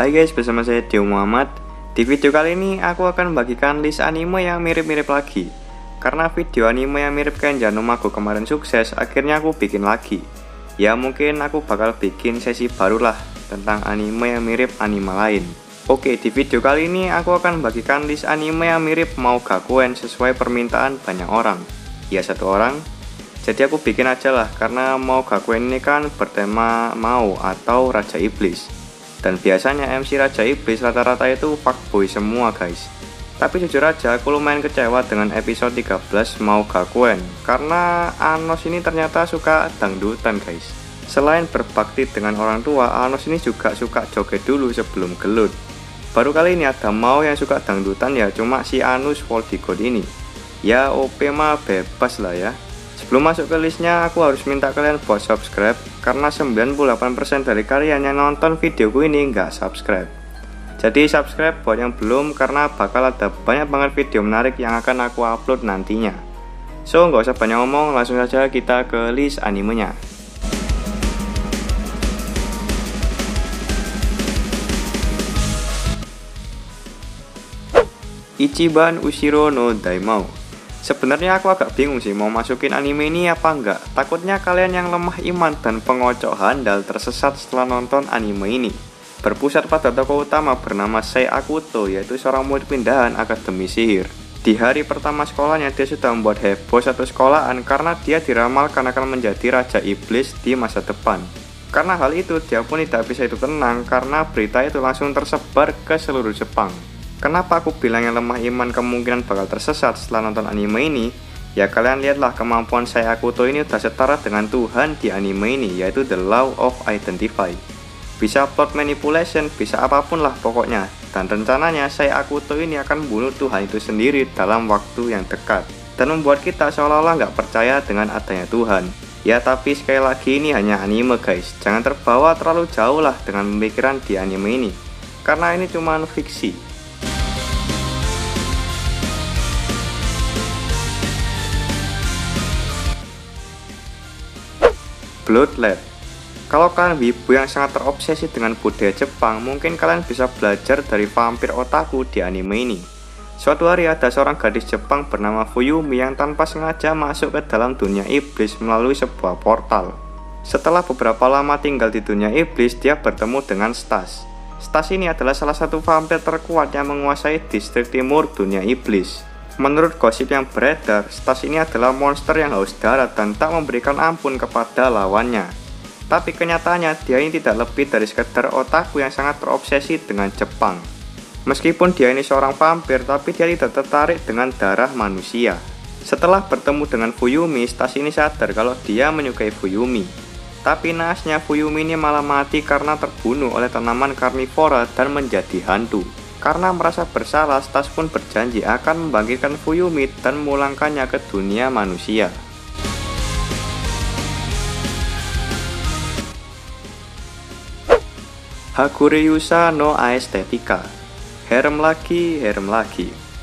Hai guys, bersama saya Dio Muhammad. Di video kali ini aku akan membagikan list anime yang mirip-mirip lagi. Karena video anime yang mirip Kenja no Mago kemarin sukses, akhirnya aku bikin lagi. Ya mungkin aku bakal bikin sesi baru lah tentang anime yang mirip anime lain. Oke, di video kali ini aku akan membagikan list anime yang mirip Mao Gakuen sesuai permintaan banyak orang. Ya satu orang. Jadi aku bikin aja lah, karena Mao Gakuen ini kan bertema Mao atau Raja Iblis. Dan biasanya MC Raja Iblis rata-rata itu fuckboy semua guys. Tapi jujur aja aku lumayan kecewa dengan episode 13 Mao Gakuen, karena Anos ini ternyata suka dangdutan guys. Selain berbakti dengan orang tua, Anos ini juga suka joget dulu sebelum gelut. Baru kali ini ada Mao yang suka dangdutan, ya cuma si Anus Voldigod ini. Ya OP mah bebas lah ya. Sebelum masuk ke listnya, aku harus minta kalian buat subscribe, karena 98% dari kalian yang nonton videoku ini nggak subscribe. Jadi subscribe buat yang belum, karena bakal ada banyak banget video menarik yang akan aku upload nantinya. So nggak usah banyak ngomong, langsung saja kita ke list animenya. Ichiban Ushiro no Daimao. Sebenarnya aku agak bingung sih mau masukin anime ini apa enggak. Takutnya kalian yang lemah iman dan pengocok handal tersesat setelah nonton anime ini. Berpusat pada tokoh utama bernama Sei Akuto, yaitu seorang murid pindahan Akademi Sihir. Di hari pertama sekolahnya dia sudah membuat heboh satu sekolahan karena dia diramalkan akan menjadi Raja Iblis di masa depan. Karena hal itu dia pun tidak bisa hidup tenang karena berita itu langsung tersebar ke seluruh Jepang. Kenapa aku bilang yang lemah iman kemungkinan bakal tersesat setelah nonton anime ini? Ya kalian lihatlah kemampuan Sei Akuto ini udah setara dengan Tuhan di anime ini, yaitu The Law of Identify. Bisa plot manipulation, bisa apapun lah pokoknya. Dan rencananya Sei Akuto ini akan membunuh Tuhan itu sendiri dalam waktu yang dekat. Dan membuat kita seolah-olah nggak percaya dengan adanya Tuhan. Ya tapi sekali lagi ini hanya anime guys. Jangan terbawa terlalu jauh lah dengan pemikiran di anime ini. Karena ini cuma fiksi. Bloodlet. Kalau kalian wibu yang sangat terobsesi dengan budaya Jepang, mungkin kalian bisa belajar dari vampir otaku di anime ini. Suatu hari ada seorang gadis Jepang bernama Fuyumi yang tanpa sengaja masuk ke dalam dunia iblis melalui sebuah portal. Setelah beberapa lama tinggal di dunia iblis, dia bertemu dengan Stas. Stas ini adalah salah satu vampir terkuat yang menguasai distrik timur dunia iblis. Menurut gosip yang beredar, Stas ini adalah monster yang haus darah dan tak memberikan ampun kepada lawannya. Tapi kenyataannya dia ini tidak lebih dari sekedar otaku yang sangat terobsesi dengan Jepang. Meskipun dia ini seorang vampir, tapi dia tidak tertarik dengan darah manusia. Setelah bertemu dengan Fuyumi, Stas ini sadar kalau dia menyukai Fuyumi. Tapi naasnya Fuyumi ini malah mati karena terbunuh oleh tanaman karnivora dan menjadi hantu. Karena merasa bersalah, Stas pun berjanji akan membangkitkan Fuyumi dan memulangkannya ke dunia manusia. Hakureyusa no Aesthetica. Harem lagi,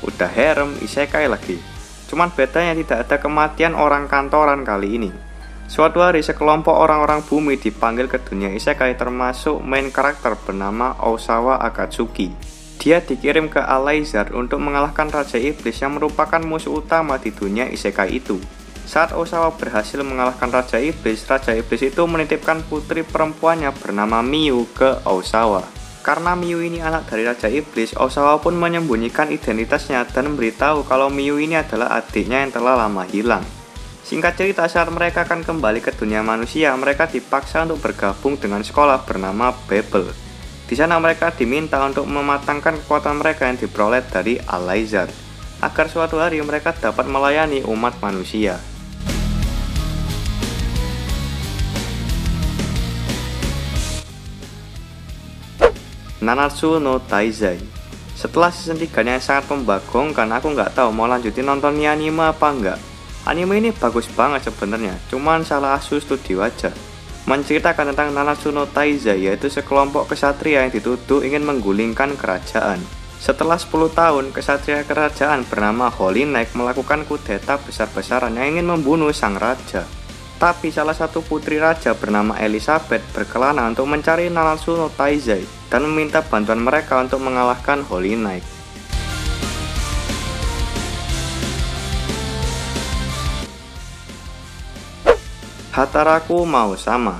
udah harem, isekai lagi. Cuman bedanya tidak ada kematian orang kantoran kali ini. Suatu hari sekelompok orang-orang bumi dipanggil ke dunia isekai, termasuk main karakter bernama Osawa Akatsuki. Dia dikirim ke Alaizar untuk mengalahkan Raja Iblis yang merupakan musuh utama di dunia isekai itu. Saat Osawa berhasil mengalahkan Raja Iblis itu menitipkan putri perempuannya bernama Miu ke Osawa. Karena Miu ini anak dari Raja Iblis, Osawa pun menyembunyikan identitasnya dan memberitahu kalau Miu ini adalah adiknya yang telah lama hilang. Singkat cerita, saat mereka akan kembali ke dunia manusia, mereka dipaksa untuk bergabung dengan sekolah bernama Babel. Di sana mereka diminta untuk mematangkan kekuatan mereka yang diperoleh dari Alaizar, agar suatu hari mereka dapat melayani umat manusia. Nanatsu no Taizai. Setelah season 3 yang sangat membagongkan, aku nggak tahu mau lanjutin nonton ini anime apa enggak. Anime ini bagus banget sebenarnya, cuman salah asuh studio aja. Menceritakan tentang Nanatsu no Taizai, yaitu sekelompok kesatria yang dituduh ingin menggulingkan kerajaan. Setelah 10 tahun, kesatria kerajaan bernama Holy Knight melakukan kudeta besar-besaran yang ingin membunuh sang raja. Tapi salah satu putri raja bernama Elizabeth berkelana untuk mencari Nanatsu no Taizai dan meminta bantuan mereka untuk mengalahkan Holy Knight. Hataraku mau sama.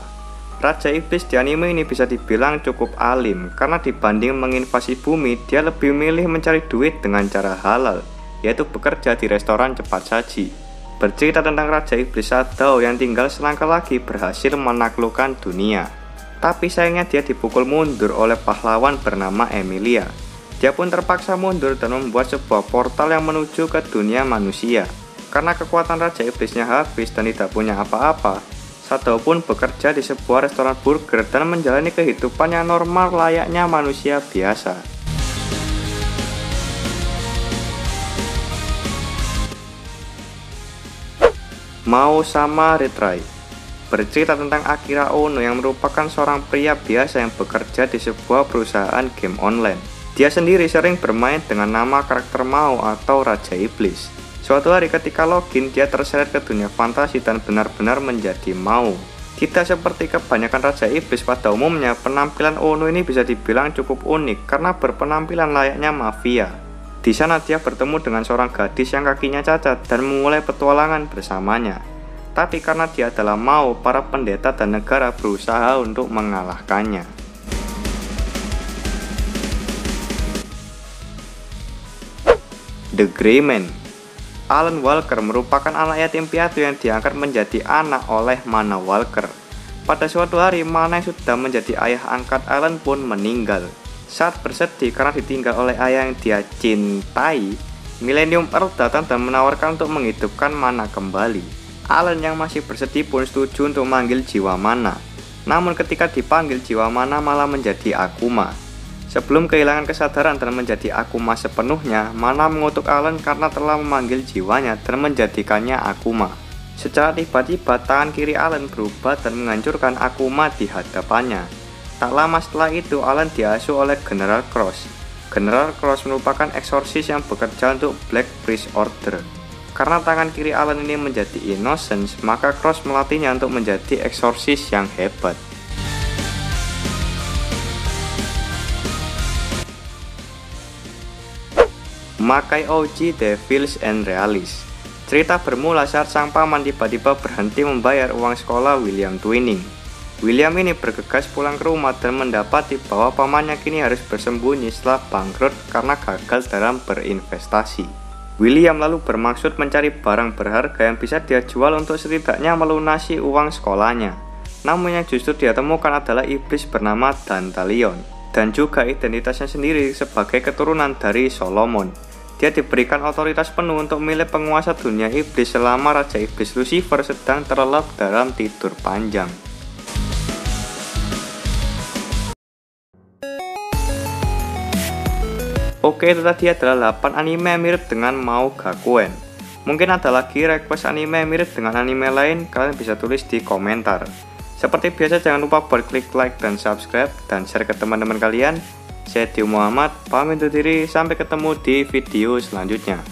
Raja Iblis di anime ini bisa dibilang cukup alim karena dibanding menginvasi bumi, dia lebih memilih mencari duit dengan cara halal, yaitu bekerja di restoran cepat saji. Bercerita tentang Raja Iblis Shadow yang tinggal selangkah lagi berhasil menaklukkan dunia. Tapi sayangnya dia dipukul mundur oleh pahlawan bernama Emilia. Dia pun terpaksa mundur dan membuat sebuah portal yang menuju ke dunia manusia. Karena kekuatan Raja Iblisnya habis dan tidak punya apa-apa, Shadow pun bekerja di sebuah restoran burger dan menjalani kehidupan yang normal layaknya manusia biasa. Mau sama Retry. Bercerita tentang Akira Ono yang merupakan seorang pria biasa yang bekerja di sebuah perusahaan game online. Dia sendiri sering bermain dengan nama karakter Mao atau Raja Iblis. Suatu hari ketika login, dia terseret ke dunia fantasi dan benar-benar menjadi Mao. Tidak seperti kebanyakan Raja Iblis pada umumnya, penampilan Ono ini bisa dibilang cukup unik karena berpenampilan layaknya mafia. Di sana dia bertemu dengan seorang gadis yang kakinya cacat dan memulai petualangan bersamanya. Tapi karena dia adalah Mao, para pendeta dan negara berusaha untuk mengalahkannya. The Gray Man. Alan Walker merupakan anak yatim piatu yang diangkat menjadi anak oleh Mana Walker. Pada suatu hari, Mana yang sudah menjadi ayah angkat Alan pun meninggal. Saat bersedih karena ditinggal oleh ayah yang dia cintai, Millennium Earth datang dan menawarkan untuk menghidupkan Mana kembali. Alan yang masih bersedih pun setuju untuk memanggil jiwa Mana. Namun ketika dipanggil, jiwa Mana malah menjadi Akuma. Sebelum kehilangan kesadaran dan menjadi Akuma sepenuhnya, Mana mengutuk Alan karena telah memanggil jiwanya dan menjadikannya Akuma. Secara tiba-tiba, tangan kiri Alan berubah dan menghancurkan Akuma di hadapannya. Tak lama setelah itu, Alan diasuh oleh General Cross. General Cross merupakan eksorsis yang bekerja untuk Black Priest Order. Karena tangan kiri Alan ini menjadi Innocence, maka Cross melatihnya untuk menjadi eksorsis yang hebat. Makai Ouji Devils and Realists. Cerita bermula saat sang paman tiba-tiba berhenti membayar uang sekolah William Twining. William ini bergegas pulang ke rumah dan mendapati bahwa pamannya kini harus bersembunyi setelah bangkrut karena gagal dalam berinvestasi. William lalu bermaksud mencari barang berharga yang bisa dia jual untuk setidaknya melunasi uang sekolahnya. Namun yang justru dia temukan adalah iblis bernama Dantalion, dan juga identitasnya sendiri sebagai keturunan dari Solomon. Dia diberikan otoritas penuh untuk memilih penguasa dunia iblis selama Raja Iblis Lucifer sedang terlelap dalam tidur panjang. Oke, itu tadi adalah 8 anime yang mirip dengan Mao Gakuen. Mungkin ada lagi request anime yang mirip dengan anime lain, kalian bisa tulis di komentar. Seperti biasa, jangan lupa buat klik like dan subscribe dan share ke teman-teman kalian. Saya Dio Muhammad, pamit undur diri, sampai ketemu di video selanjutnya.